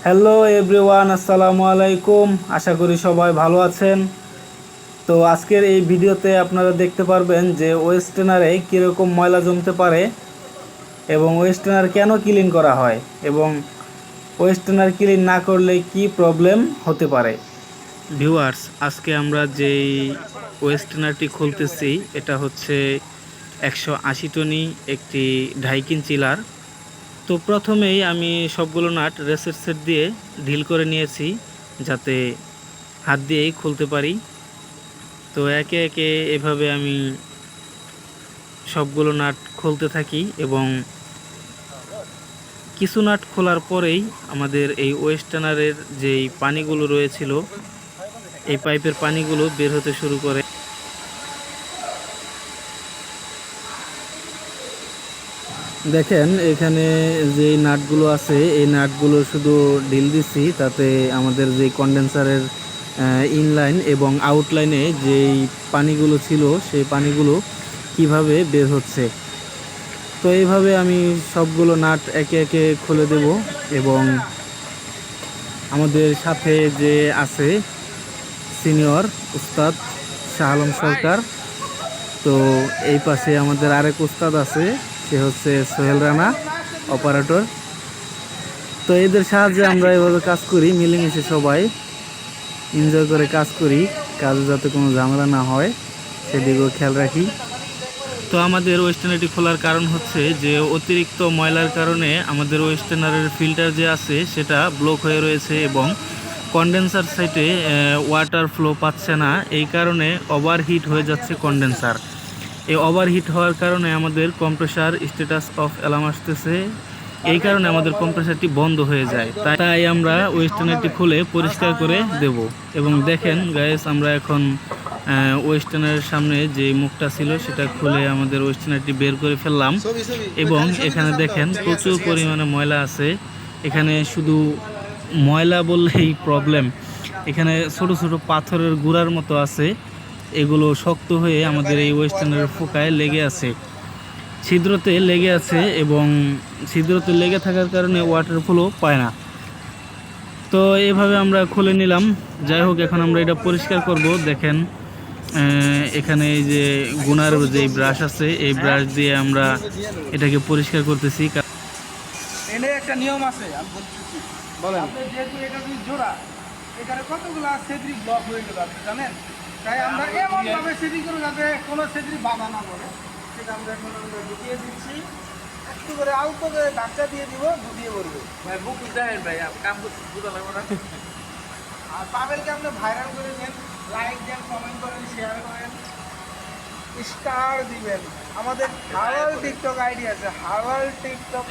Hello everyone, আসসালামু আলাইকুম। আশা করি সবাই ভালো আছেন। তো আজকের এই ভিডিওতে আপনারা দেখতে পারবেন যে ওয়েস্টার্নারে কীরকম ময়লা জমতে পারে এবং ওয়েস্টার্নার কেন ক্লিন করা হয় এবং ওয়েস্টার্নার ক্লিন না করলে কি প্রবলেম হতে পারে। ভিউয়ার্স, আজকে আমরা যেই ওয়েস্টার্নারটি খুলতেছি এটা হচ্ছে 180 টনি একটি ঢাইকিন চিলার। তো প্রথমেই আমি সবগুলো নাট রেসের সেট দিয়ে ঢিল করে নিয়েছি যাতে হাত দিয়েই খুলতে পারি। তো একে একে এভাবে আমি সবগুলো নাট খুলতে থাকি এবং কিছু নাট খোলার পরেই আমাদের এই ওয়েস্টার্নারের যেই পানিগুলো রয়েছিল এই পাইপের পানিগুলো বের হতে শুরু করে। দেখেন এখানে যে নাটগুলো আছে এই নাটগুলো শুধু ঢিল দিচ্ছি, তাতে আমাদের যে কন্ডেন্সারের ইনলাইন এবং আউটলাইনে যেই পানিগুলো ছিল সেই পানিগুলো কিভাবে বের হচ্ছে। তো এইভাবে আমি সবগুলো নাট একে একে খুলে দেব এবং আমাদের সাথে যে আছে সিনিয়র উস্তাদ শাহ আলম সরকার, তো এই পাশে আমাদের আরেক উস্তাদ আছে, সে হচ্ছে সোহেল রানা অপারেটর। তো এদের সাহায্যে আমরা এভাবে কাজ করি, মিলেমিশে সবাই এনজয় করে কাজ করি, কাজে যাতে কোনো ঝামেলা না হয় সেদিকেও খেয়াল রাখি। তো আমাদের ওয়েস্টার্নারটি খোলার কারণ হচ্ছে যে অতিরিক্ত ময়লার কারণে আমাদের ওয়েস্টার্নারের ফিল্টার যে আছে সেটা ব্লক হয়ে রয়েছে এবং কন্ডেন্সার সাইটে ওয়াটার ফ্লো পাচ্ছে না। এই কারণে ওভারহিট হয়ে যাচ্ছে কন্ডেন্সার। এই ওভারহিট হওয়ার কারণে আমাদের কম্প্রেসার স্ট্যাটাস অফ অ্যালার্ম আসতেছে। এই কারণে আমাদের কম্প্রেসারটি বন্ধ হয়ে যায়। তাই আমরা ওয়েস্টার্নারটি খুলে পরিষ্কার করে দেব। এবং দেখেন গাইস, আমরা এখন ওয়েস্টার্নারের সামনে যে মুখটা ছিল সেটা খুলে আমাদের ওয়েস্টার্নারটি বের করে ফেললাম। এবং এখানে দেখেন প্রচুর পরিমাণে ময়লা আছে। এখানে শুধু ময়লা বললেই প্রবলেম, এখানে ছোট ছোট পাথরের গুঁড়ার মতো আছে, এগুলো শক্ত হয়ে আমাদের এই ওয়েস্টার্নারের ফোকায় লেগে আছে, ছিদ্রতে লেগে আছে এবং ছিদ্রতে লেগে থাকার কারণে ওয়াটার ফ্লো পায় না। তো এইভাবে আমরা খুলে নিলাম। যাই হোক, এখন আমরা এটা পরিষ্কার করব। দেখেন এখানে এই যে গুনার যে ব্রাশ আছে এই ব্রাশ দিয়ে আমরা এটাকে পরিষ্কার করতেছি। এনে একটা নিয়ম আছে, আমি বলতেছি বলেন। আপনি যেহেতু এটা যদি জোড়া, এখানে কতগুলো সেদ্রিক ব্লক হয়ে গেল আপনি জানেন। তাই আমরা এমনভাবে সেদ্রি করবো যাতে কোনো সেদ্রি বাধা না পড়ে, সেটা আমরা এখন ঢুকিয়ে দিচ্ছি। একটু করে অল্প করে ধাক্কা দিয়ে দিব, ঢুকিয়ে পড়বে। ভাই বুক দেন ভাই, কাম করতে বুঝা লাগবে না। আর পাবেলকে আপনি ভাইরাল করে দেন, লাইক দেন, কমেন্ট করেন, শেয়ার করেন, স্টার দিবেন। আমাদের হাওয়াল টিকটক আইডি আছে, হাওয়াল টিকটক।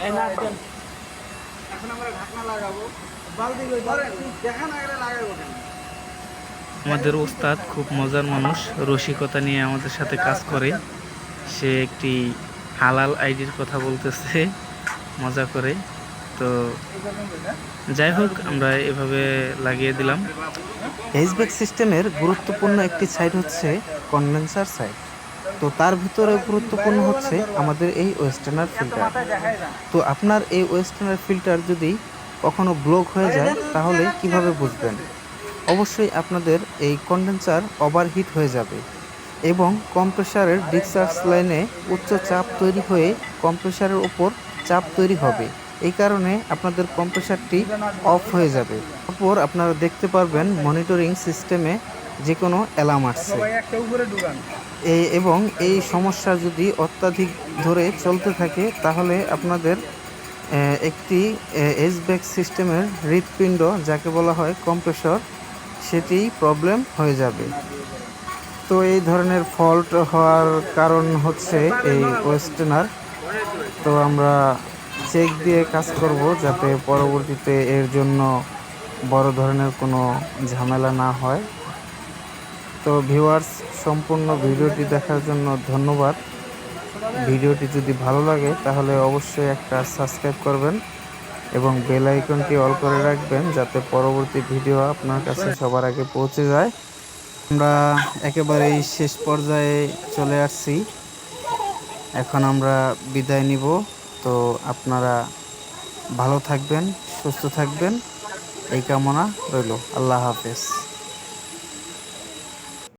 এখন আমরা ঢাকনা লাগাবো, বালতি দেখা না গেলে লাগাবো কেন। আমাদের ওস্তাদ খুব মজার মানুষ, রসিকতা নিয়ে আমাদের সাথে কাজ করে। সে একটি হালাল আইডির কথা বলতেছে মজা করে। তো যাই হোক, আমরা এভাবে লাগিয়ে দিলাম। এইচব্যাক সিস্টেমের গুরুত্বপূর্ণ একটি সাইড হচ্ছে কন্ডেন্সার সাইড। তো তার ভিতরে গুরুত্বপূর্ণ হচ্ছে আমাদের এই ওয়েস্টার্নার ফিল্টার। তো আপনার এই ওয়েস্টার্নার ফিল্টার যদি কখনো ব্লক হয়ে যায় তাহলে কিভাবে বুঝবেন? অবশ্যই আপনাদের এই কন্ডেন্সার ওভারহিট হয়ে যাবে এবং কম্প্রেসারের ডিসচার্জ লাইনে উচ্চ চাপ তৈরি হয়ে কম্প্রেসারের ওপর চাপ তৈরি হবে। এই কারণে আপনাদের কম্প্রেসারটি অফ হয়ে যাবে। তারপর আপনারা দেখতে পারবেন মনিটরিং সিস্টেমে যে কোনো অ্যালার্ম আসছে। এবং এই সমস্যা যদি অত্যাধিক ধরে চলতে থাকে তাহলে আপনাদের একটি এইচব্যাক সিস্টেমের হৃৎপিণ্ড, যাকে বলা হয় কম্প্রেসর, সেটি প্রবলেম হয়ে যাবে। তো এই ধরনের ফল্ট হওয়ার কারণ হচ্ছে এই ওয়েস্টার্নার। তো আমরা চেক দিয়ে কাজ করব যাতে পরবর্তীতে এর জন্য বড় ধরনের কোনো ঝামেলা না হয়। তো ভিউয়ার্স, সম্পূর্ণ ভিডিওটি দেখার জন্য ধন্যবাদ। ভিডিওটি যদি ভালো লাগে তাহলে অবশ্যই একটা সাবস্ক্রাইব করবেন এবং বেল আইকনটি অল করে রাখবেন যাতে পরবর্তী ভিডিও আপনার কাছে সবার আগে পৌঁছে যায়। আমরা একেবারেই শেষ পর্যায়ে চলে আসছি, এখন আমরা বিদায় নিব। তো আপনারা ভালো থাকবেন, সুস্থ থাকবেন। এই কামনা রইল। আল্লাহ হাফেজ।